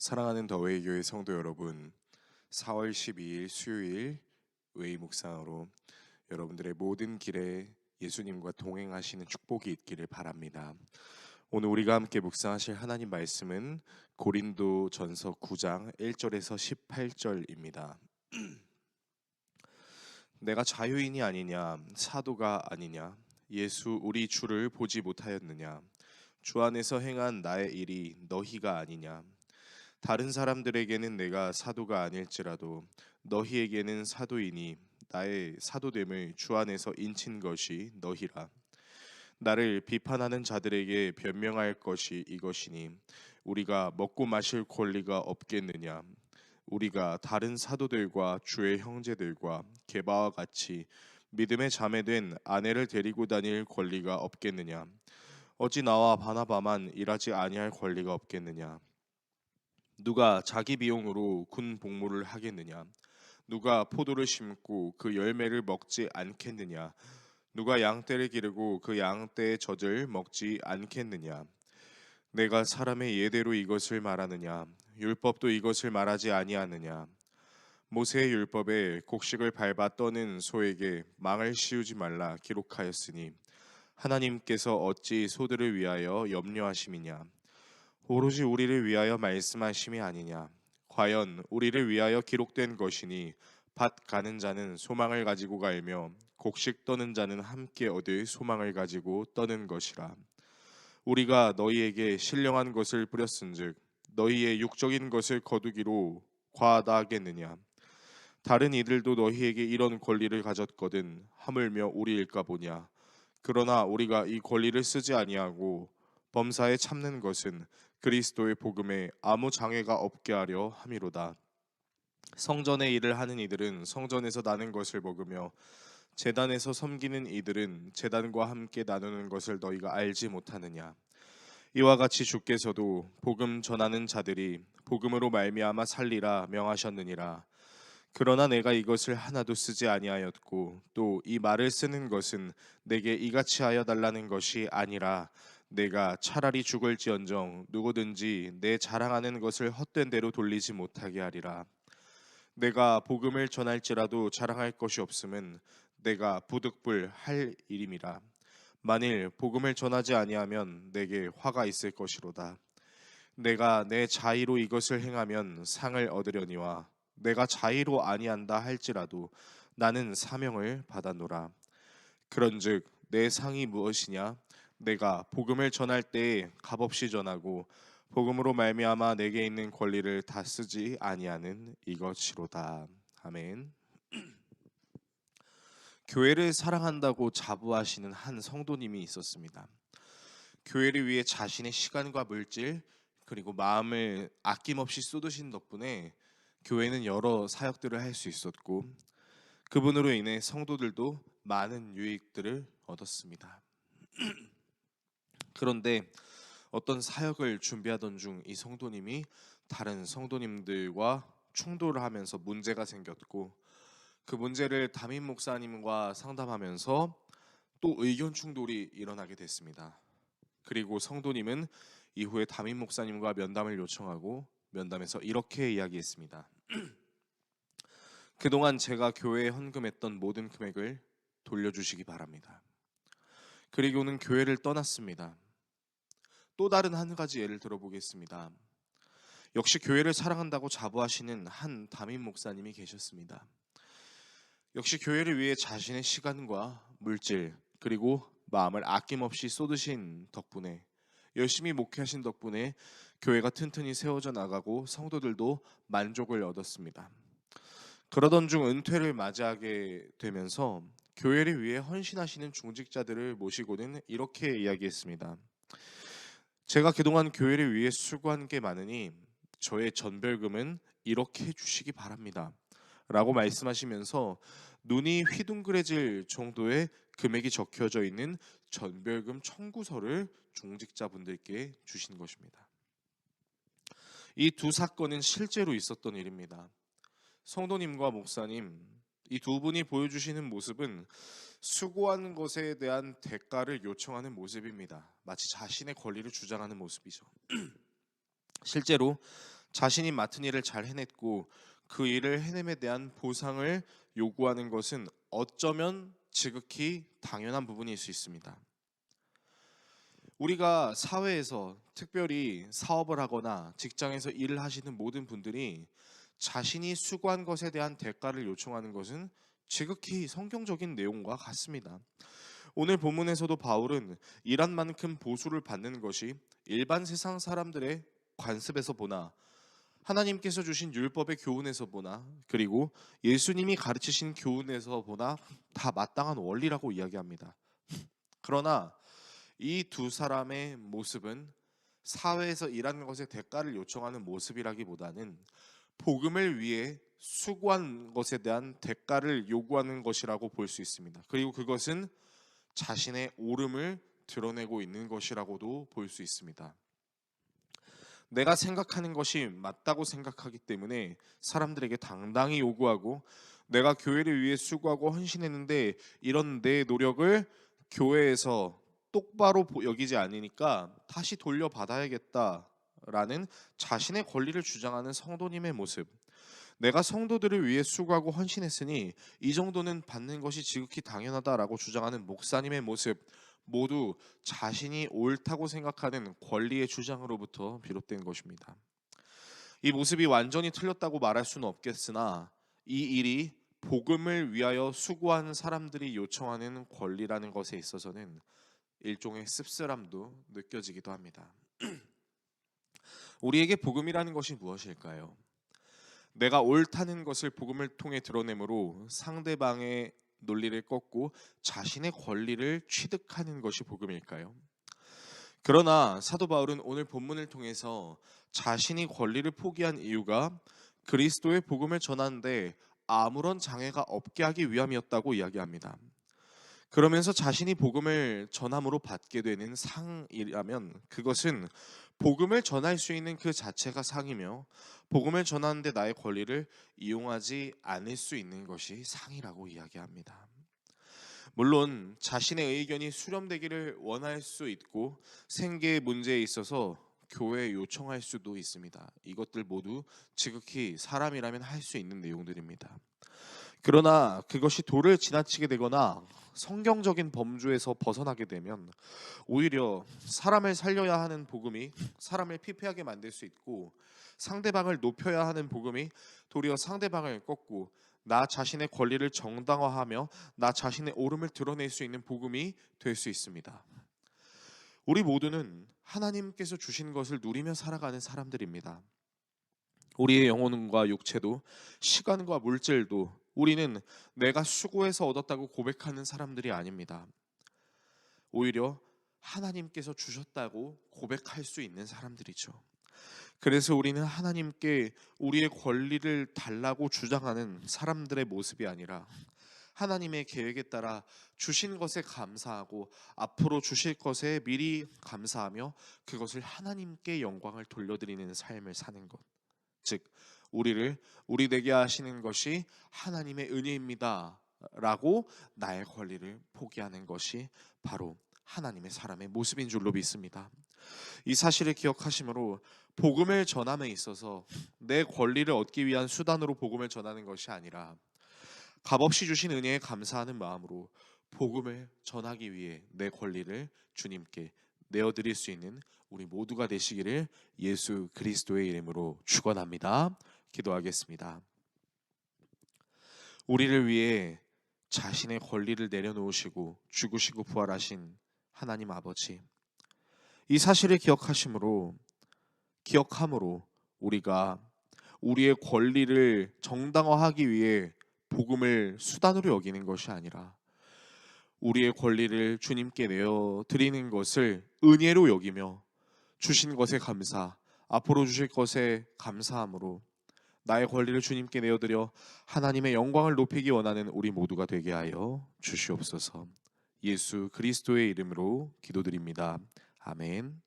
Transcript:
사랑하는 더웨이 교회 성도 여러분, 4월 12일 수요일 웨이 묵상으로 여러분들의 모든 길에 예수님과 동행하시는 축복이 있기를 바랍니다. 오늘 우리가 함께 묵상하실 하나님 말씀은 고린도 전서 9장 1절에서 18절입니다. 내가 자유인이 아니냐, 사도가 아니냐, 예수 우리 주를 보지 못하였느냐, 주 안에서 행한 나의 일이 너희가 아니냐. 다른 사람들에게는 내가 사도가 아닐지라도 너희에게는 사도이니 나의 사도됨을 주 안에서 인친 것이 너희라. 나를 비판하는 자들에게 변명할 것이 이것이니 우리가 먹고 마실 권리가 없겠느냐. 우리가 다른 사도들과 주의 형제들과 게바와 같이 믿음의 자매된 아내를 데리고 다닐 권리가 없겠느냐. 어찌 나와 바나바만 일하지 아니할 권리가 없겠느냐. 누가 자기 비용으로 군 복무를 하겠느냐? 누가 포도를 심고 그 열매를 먹지 않겠느냐? 누가 양떼를 기르고 그 양떼의 젖을 먹지 않겠느냐? 내가 사람의 예대로 이것을 말하느냐? 율법도 이것을 말하지 아니하느냐? 모세의 율법에 곡식을 밟아 떠는 소에게 망을 씌우지 말라 기록하였으니 하나님께서 어찌 소들을 위하여 염려하심이냐? 오로지 우리를 위하여 말씀하심이 아니냐. 과연 우리를 위하여 기록된 것이니 밭 가는 자는 소망을 가지고 갈며 곡식 떠는 자는 함께 얻을 소망을 가지고 떠는 것이라. 우리가 너희에게 신령한 것을 뿌렸은즉 너희의 육적인 것을 거두기로 과하다 하겠느냐. 다른 이들도 너희에게 이런 권리를 가졌거든 하물며 우리일까 보냐. 그러나 우리가 이 권리를 쓰지 아니하고 범사에 참는 것은 그리스도의 복음에 아무 장애가 없게 하려 함이로다. 성전의 일을 하는 이들은 성전에서 나는 것을 먹으며 제단에서 섬기는 이들은 제단과 함께 나누는 것을 너희가 알지 못하느냐. 이와 같이 주께서도 복음 전하는 자들이 복음으로 말미암아 살리라 명하셨느니라. 그러나 내가 이것을 하나도 쓰지 아니하였고 또 이 말을 쓰는 것은 내게 이같이 하여 달라는 것이 아니라 내가 차라리 죽을지언정 누구든지 내 자랑하는 것을 헛된 대로 돌리지 못하게 하리라. 내가 복음을 전할지라도 자랑할 것이 없음은 내가 부득불 할 일임이라. 만일 복음을 전하지 아니하면 내게 화가 있을 것이로다. 내가 내 자의로 이것을 행하면 상을 얻으려니와 내가 자의로 아니한다 할지라도 나는 사명을 받아노라. 그런즉 내 상이 무엇이냐? 내가 복음을 전할 때에 값없이 전하고 복음으로 말미암아 내게 있는 권리를 다 쓰지 아니하는 이것이로다. 아멘. 교회를 사랑한다고 자부하시는 한 성도님이 있었습니다. 교회를 위해 자신의 시간과 물질 그리고 마음을 아낌없이 쏟으신 덕분에 교회는 여러 사역들을 할 수 있었고 그분으로 인해 성도들도 많은 유익들을 얻었습니다. 그런데 어떤 사역을 준비하던 중 이 성도님이 다른 성도님들과 충돌을 하면서 문제가 생겼고 그 문제를 담임 목사님과 상담하면서 또 의견 충돌이 일어나게 됐습니다. 그리고 성도님은 이후에 담임 목사님과 면담을 요청하고 면담에서 이렇게 이야기했습니다. 그동안 제가 교회에 헌금했던 모든 금액을 돌려주시기 바랍니다. 그리고는 교회를 떠났습니다. 또 다른 한 가지 예를 들어보겠습니다. 역시 교회를 사랑한다고 자부하시는 한 담임 목사님이 계셨습니다. 역시 교회를 위해 자신의 시간과 물질 그리고 마음을 아낌없이 쏟으신 덕분에 열심히 목회하신 덕분에 교회가 튼튼히 세워져 나가고 성도들도 만족을 얻었습니다. 그러던 중 은퇴를 맞이하게 되면서 교회를 위해 헌신하시는 중직자들을 모시고는 이렇게 이야기했습니다. 제가 그동안 교회를 위해 수고한 게 많으니 저의 전별금은 이렇게 해주시기 바랍니다 라고 말씀하시면서 눈이 휘둥그레질 정도의 금액이 적혀져 있는 전별금 청구서를 중직자분들께 주신 것입니다. 이 두 사건은 실제로 있었던 일입니다. 성도님과 목사님 이 두 분이 보여주시는 모습은 수고한 것에 대한 대가를 요청하는 모습입니다. 마치 자신의 권리를 주장하는 모습이죠. 실제로 자신이 맡은 일을 잘 해냈고 그 일을 해냄에 대한 보상을 요구하는 것은 어쩌면 지극히 당연한 부분일 수 있습니다. 우리가 사회에서 특별히 사업을 하거나 직장에서 일을 하시는 모든 분들이 자신이 수고한 것에 대한 대가를 요청하는 것은 지극히 성경적인 내용과 같습니다. 오늘 본문에서도 바울은 일한 만큼 보수를 받는 것이 일반 세상 사람들의 관습에서 보나 하나님께서 주신 율법의 교훈에서 보나 그리고 예수님이 가르치신 교훈에서 보나 다 마땅한 원리라고 이야기합니다. 그러나 이 두 사람의 모습은 사회에서 일하는 것에 대가를 요청하는 모습이라기보다는 복음을 위해 수고한 것에 대한 대가를 요구하는 것이라고 볼 수 있습니다. 그리고 그것은 자신의 옳음을 드러내고 있는 것이라고도 볼 수 있습니다. 내가 생각하는 것이 맞다고 생각하기 때문에 사람들에게 당당히 요구하고, 내가 교회를 위해 수고하고 헌신했는데 이런 내 노력을 교회에서 똑바로 여기지 않으니까 다시 돌려받아야겠다라는 자신의 권리를 주장하는 성도님의 모습, 내가 성도들을 위해 수고하고 헌신했으니 이 정도는 받는 것이 지극히 당연하다라고 주장하는 목사님의 모습, 모두 자신이 옳다고 생각하는 권리의 주장으로부터 비롯된 것입니다. 이 모습이 완전히 틀렸다고 말할 수는 없겠으나 이 일이 복음을 위하여 수고하는 사람들이 요청하는 권리라는 것에 있어서는 일종의 씁쓸함도 느껴지기도 합니다. 우리에게 복음이라는 것이 무엇일까요? 내가 옳다는 것을 복음을 통해 드러내므로 상대방의 논리를 꺾고 자신의 권리를 취득하는 것이 복음일까요? 그러나 사도 바울은 오늘 본문을 통해서 자신이 권리를 포기한 이유가 그리스도의 복음을 전하는데 아무런 장애가 없게 하기 위함이었다고 이야기합니다. 그러면서 자신이 복음을 전함으로 받게 되는 상이라면 그것은 복음을 전할 수 있는 그 자체가 상이며, 복음을 전하는데 나의 권리를 이용하지 않을 수 있는 것이 상이라고 이야기합니다. 물론 자신의 의견이 수렴되기를 원할 수 있고 생계의 문제에 있어서 교회에 요청할 수도 있습니다. 이것들 모두 지극히 사람이라면 할 수 있는 내용들입니다. 그러나 그것이 도를 지나치게 되거나 성경적인 범주에서 벗어나게 되면 오히려 사람을 살려야 하는 복음이 사람을 피폐하게 만들 수 있고, 상대방을 높여야 하는 복음이 도리어 상대방을 꺾고 나 자신의 권리를 정당화하며 나 자신의 옳음을 드러낼 수 있는 복음이 될 수 있습니다. 우리 모두는 하나님께서 주신 것을 누리며 살아가는 사람들입니다. 우리의 영혼과 육체도 시간과 물질도 우리는 내가 수고해서 얻었다고 고백하는 사람들이 아닙니다. 오히려 하나님께서 주셨다고 고백할 수 있는 사람들이죠. 그래서 우리는 하나님께 우리의 권리를 달라고 주장하는 사람들의 모습이 아니라 하나님의 계획에 따라 주신 것에 감사하고 앞으로 주실 것에 미리 감사하며 그것을 하나님께 영광을 돌려드리는 삶을 사는 것, 즉 우리를 우리 되게 하시는 것이 하나님의 은혜입니다 라고 나의 권리를 포기하는 것이 바로 하나님의 사람의 모습인 줄로 믿습니다. 이 사실을 기억하심으로 복음을 전함에 있어서 내 권리를 얻기 위한 수단으로 복음을 전하는 것이 아니라 값없이 주신 은혜에 감사하는 마음으로 복음을 전하기 위해 내 권리를 주님께 내어드릴 수 있는 우리 모두가 되시기를 예수 그리스도의 이름으로 축원합니다. 기도하겠습니다. 우리를 위해 자신의 권리를 내려놓으시고 죽으시고 부활하신 하나님 아버지, 이 사실을 기억함으로 우리가 우리의 권리를 정당화하기 위해 복음을 수단으로 여기는 것이 아니라 우리의 권리를 주님께 내어드리는 것을 은혜로 여기며 주신 것에 감사, 앞으로 주실 것에 감사함으로 나의 권리를 주님께 내어드려 하나님의 영광을 높이기 원하는 우리 모두가 되게 하여 주시옵소서. 예수 그리스도의 이름으로 기도드립니다. 아멘.